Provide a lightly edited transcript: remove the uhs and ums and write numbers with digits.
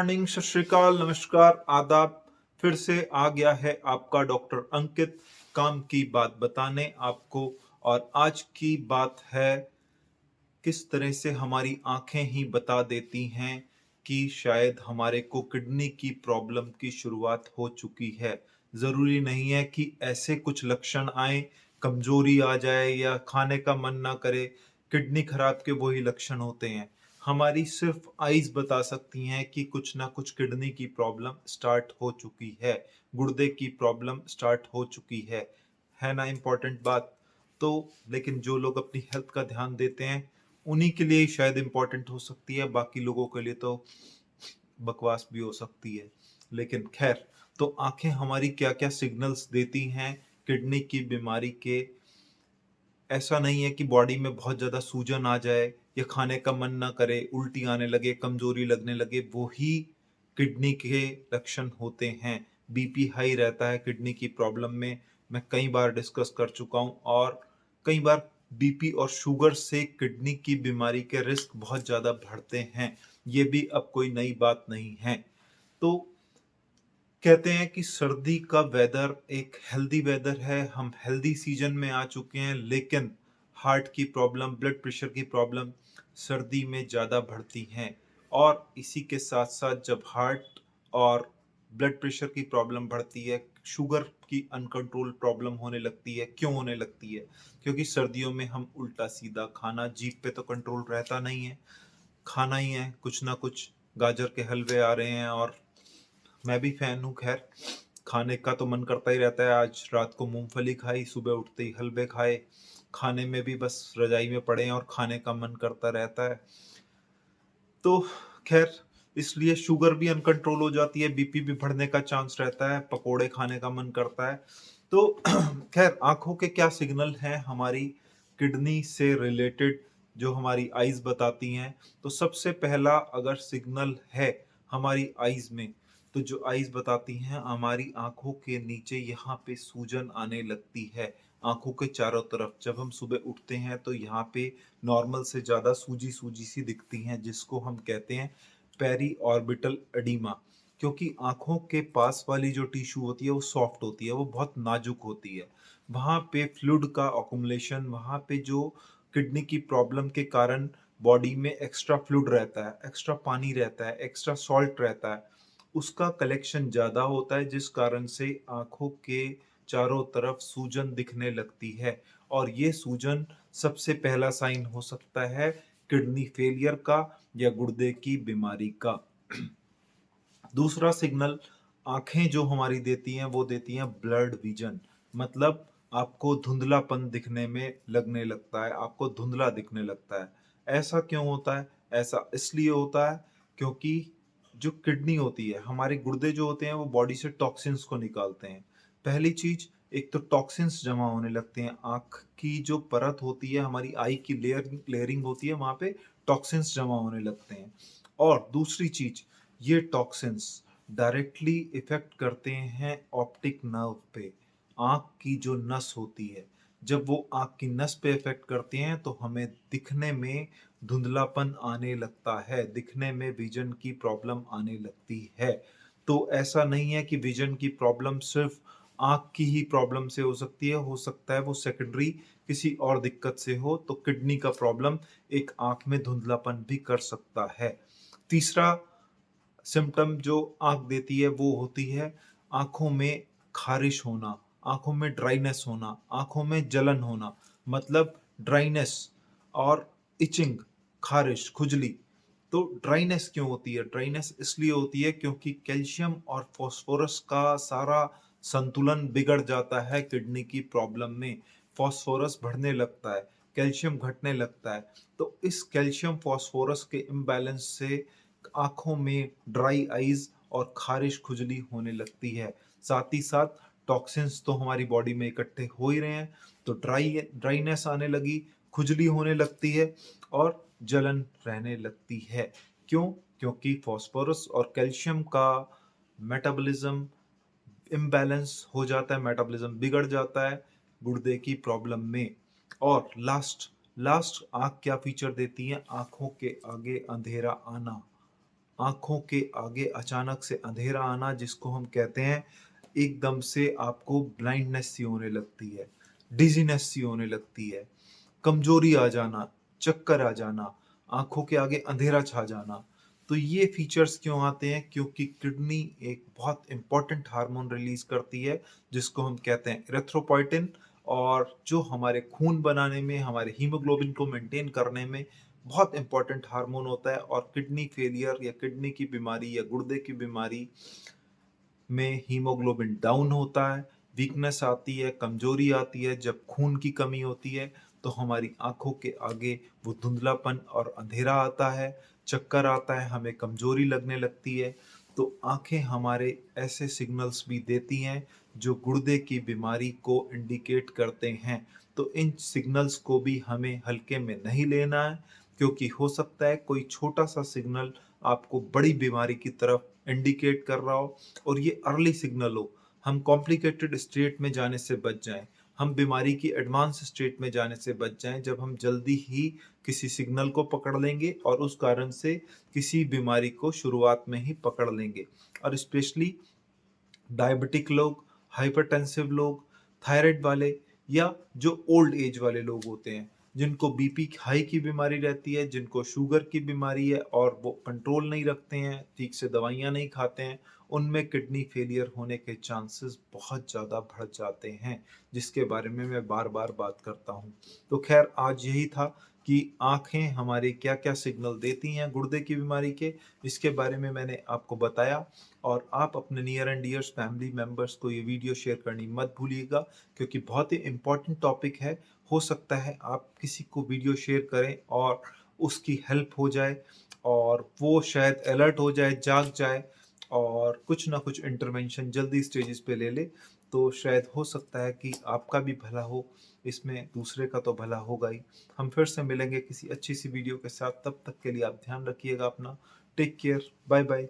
Morning, सत श्री अकाल, नमस्कार, आदाब। फिर से आ गया है आपका डॉक्टर अंकित काम की बात बताने आपको। और आज की बात है किस तरह से हमारी आंखें ही बता देती हैं कि शायद हमारे को किडनी की प्रॉब्लम की शुरुआत हो चुकी है। ज़रूरी नहीं है कि ऐसे कुछ लक्षण आए, कमजोरी आ जाए या खाने का मन ना करे। किडनी खराब के वही लक्षण होते हैं। हमारी सिर्फ आईज बता सकती हैं कि कुछ ना कुछ किडनी की प्रॉब्लम स्टार्ट हो चुकी है, गुर्दे की प्रॉब्लम स्टार्ट हो चुकी है ना इम्पोर्टेंट बात। तो लेकिन जो लोग अपनी हेल्थ का ध्यान देते हैं उन्हीं के लिए शायद इम्पोर्टेंट हो सकती है, बाकी लोगों के लिए तो बकवास भी हो सकती है। लेकिन खैर, तो आंखें हमारी क्या क्या सिग्नल्स देती हैं किडनी की बीमारी के। ऐसा नहीं है कि बॉडी में बहुत ज़्यादा सूजन आ जाए या खाने का मन ना करे, उल्टी आने लगे, कमजोरी लगने लगे, वो ही किडनी के लक्षण होते हैं। बीपी हाई रहता है किडनी की प्रॉब्लम में, मैं कई बार डिस्कस कर चुका हूँ। और कई बार बीपी और शुगर से किडनी की बीमारी के रिस्क बहुत ज़्यादा बढ़ते हैं। ये भी अब कोई नई बात नहीं है। तो कहते हैं कि सर्दी का वेदर एक हेल्दी वेदर है, हम हेल्दी सीजन में आ चुके हैं, लेकिन हार्ट की प्रॉब्लम, ब्लड प्रेशर की प्रॉब्लम सर्दी में ज़्यादा बढ़ती हैं। और इसी के साथ साथ जब हार्ट और ब्लड प्रेशर की प्रॉब्लम बढ़ती है, शुगर की अनकंट्रोल प्रॉब्लम होने लगती है। क्यों होने लगती है? क्योंकि सर्दियों में हम उल्टा सीधा खाना, जीभ पे तो कंट्रोल रहता नहीं है, खाना ही है कुछ ना कुछ। गाजर के हलवे आ रहे हैं और मैं भी फैन हूँ। खैर, खाने का तो मन करता ही रहता है। आज रात को मूंगफली खाई, सुबह उठते ही हलवे खाए, खाने में भी बस रजाई में पड़े हैं और खाने का मन करता रहता है। तो खैर, इसलिए शुगर भी अनकंट्रोल हो जाती है, बीपी भी बढ़ने का चांस रहता है, पकोड़े खाने का मन करता है। तो खैर, आंखों के क्या सिग्नल हैं हमारी किडनी से रिलेटेड जो हमारी आईज बताती हैं? तो सबसे पहला अगर सिग्नल है हमारी आईज में, तो जो आईज बताती हैं हमारी आंखों के नीचे यहाँ पे सूजन आने लगती है। आंखों के चारों तरफ जब हम सुबह उठते हैं तो यहाँ पे नॉर्मल से ज़्यादा सूजी सूजी सी दिखती हैं, जिसको हम कहते हैं पेरी ऑर्बिटल एडिमा। क्योंकि आंखों के पास वाली जो टिश्यू होती है वो सॉफ्ट होती है, वो बहुत नाजुक होती है। वहाँ पे फ्लूइड का अकुमुलेशन, वहाँ पे जो किडनी की प्रॉब्लम के कारण बॉडी में एक्स्ट्रा फ्लूइड रहता है, एक्स्ट्रा पानी रहता है, एक्स्ट्रा सॉल्ट रहता है, उसका कलेक्शन ज़्यादा होता है, जिस कारण से आंखों के चारों तरफ सूजन दिखने लगती है। और ये सूजन सबसे पहला साइन हो सकता है किडनी फेलियर का या गुर्दे की बीमारी का। दूसरा सिग्नल आंखें जो हमारी देती हैं वो देती हैं ब्लर्ड विजन। मतलब आपको धुंधलापन दिखने में लगने लगता है, आपको धुंधला दिखने लगता है। ऐसा क्यों होता है? ऐसा इसलिए होता है क्योंकि जो किडनी होती है, हमारे गुर्दे जो होते हैं वो बॉडी से टॉक्सिन्स को निकालते हैं। पहली चीज, एक तो टॉक्सिन्स जमा होने लगते हैं, आंख की जो परत होती है, हमारी आई की लेयरिंग होती है, वहां पे टॉक्सिन्स जमा होने लगते हैं। और दूसरी चीज, ये टॉक्सिन्स डायरेक्टली इफेक्ट करते हैं ऑप्टिक नर्व पे, आंख की जो नस होती है। जब वो आंख की नस पे इफेक्ट करते हैं तो हमें दिखने में धुंधलापन आने लगता है, दिखने में विजन की प्रॉब्लम आने लगती है। तो ऐसा नहीं है कि विजन की प्रॉब्लम सिर्फ आंख की ही प्रॉब्लम से हो सकती है, हो सकता है वो सेकेंडरी किसी और दिक्कत से हो। तो किडनी का प्रॉब्लम एक आंख में धुंधलापन भी कर सकता है। तीसरा सिम्टम जो आंख देती है वो होती है आंखों में खारिश होना, आंखों में ड्राइनेस होना, आंखों में जलन होना। मतलब ड्राइनेस और इचिंग, खारिश, खुजली। तो ड्राइनेस क्यों होती है? ड्राइनेस इसलिए होती है क्योंकि कैल्शियम और फास्फोरस का सारा संतुलन बिगड़ जाता है किडनी की प्रॉब्लम में। फास्फोरस बढ़ने लगता है, कैल्शियम घटने लगता है। तो इस कैल्शियम फास्फोरस के इम्बैलेंस से आंखों में ड्राई आईज और खारिश, खुजली होने लगती है। साथ ही साथ टॉक्सिन्स तो हमारी बॉडी में इकट्ठे हो ही रहे हैं, तो ड्राइनेस आने लगी, खुजली होने लगती है और जलन रहने लगती है। क्यों? क्योंकि फास्फोरस और कैल्शियम का मेटाबॉलिज्म इम्बैलेंस हो जाता है, मेटाबॉलिज्म बिगड़ जाता है गुर्दे की प्रॉब्लम में। और लास्ट लास्ट आंख क्या फीचर देती है? आंखों के आगे अंधेरा आना। आंखों के आगे अचानक से अंधेरा आना, जिसको हम कहते हैं एकदम से आपको ब्लाइंडनेस सी होने लगती है, डिजीनेस सी होने लगती है, कमजोरी आ जाना, चक्कर आ जाना, आंखों के आगे अंधेरा छा जाना। तो ये फीचर्स क्यों आते हैं? क्योंकि किडनी एक बहुत इंपॉर्टेंट हार्मोन रिलीज करती है जिसको हम कहते हैं इरेथ्रोपोइटिन, और जो हमारे खून बनाने में, हमारे हीमोग्लोबिन को मेंटेन करने में बहुत इंपॉर्टेंट हार्मोन होता है। और किडनी फेलियर या किडनी की बीमारी या गुर्दे की बीमारी में हीमोग्लोबिन डाउन होता है, वीकनेस आती है, कमजोरी आती है। जब खून की कमी होती है तो हमारी आंखों के आगे वो धुंधलापन और अंधेरा आता है, चक्कर आता है, हमें कमजोरी लगने लगती है। तो आंखें हमारे ऐसे सिग्नल्स भी देती हैं जो गुर्दे की बीमारी को इंडिकेट करते हैं। तो इन सिग्नल्स को भी हमें हल्के में नहीं लेना है, क्योंकि हो सकता है कोई छोटा सा सिग्नल आपको बड़ी बीमारी की तरफ इंडिकेट कर रहा हो, और ये अर्ली सिग्नल हो। हम कॉम्प्लिकेटेड स्टेट में जाने से बच जाएं, हम बीमारी की एडवांस स्टेट में जाने से बच जाएं, जब हम जल्दी ही किसी सिग्नल को पकड़ लेंगे और उस कारण से किसी बीमारी को शुरुआत में ही पकड़ लेंगे। और स्पेशली डायबिटिक लोग, हाइपरटेंसिव लोग, थायराइड वाले, या जो ओल्ड एज वाले लोग होते हैं, जिनको बीपी हाई की बीमारी रहती है, जिनको शुगर की बीमारी है और वो कंट्रोल नहीं रखते हैं, ठीक से दवाइयाँ नहीं खाते हैं, उनमें किडनी फेलियर होने के चांसेस बहुत ज़्यादा बढ़ जाते हैं, जिसके बारे में मैं बार बार बात करता हूँ। तो खैर, आज यही था कि आँखें हमारे क्या क्या सिग्नल देती हैं गुर्दे की बीमारी के, इसके बारे में मैंने आपको बताया। और आप अपने near and dears family members को ये वीडियो शेयर करनी मत भूलिएगा, क्योंकि बहुत ही इम्पोर्टेंट टॉपिक है। हो सकता है आप किसी को वीडियो शेयर करें और उसकी हेल्प हो जाए, और वो शायद अलर्ट हो जाए, जाग जाए, और कुछ ना कुछ इंटरवेंशन जल्दी स्टेजेस पे ले ले। तो शायद हो सकता है कि आपका भी भला हो, इसमें दूसरे का तो भला होगा ही। हम फिर से मिलेंगे किसी अच्छी सी वीडियो के साथ, तब तक के लिए आप ध्यान रखिएगा अपना। Take care, bye bye.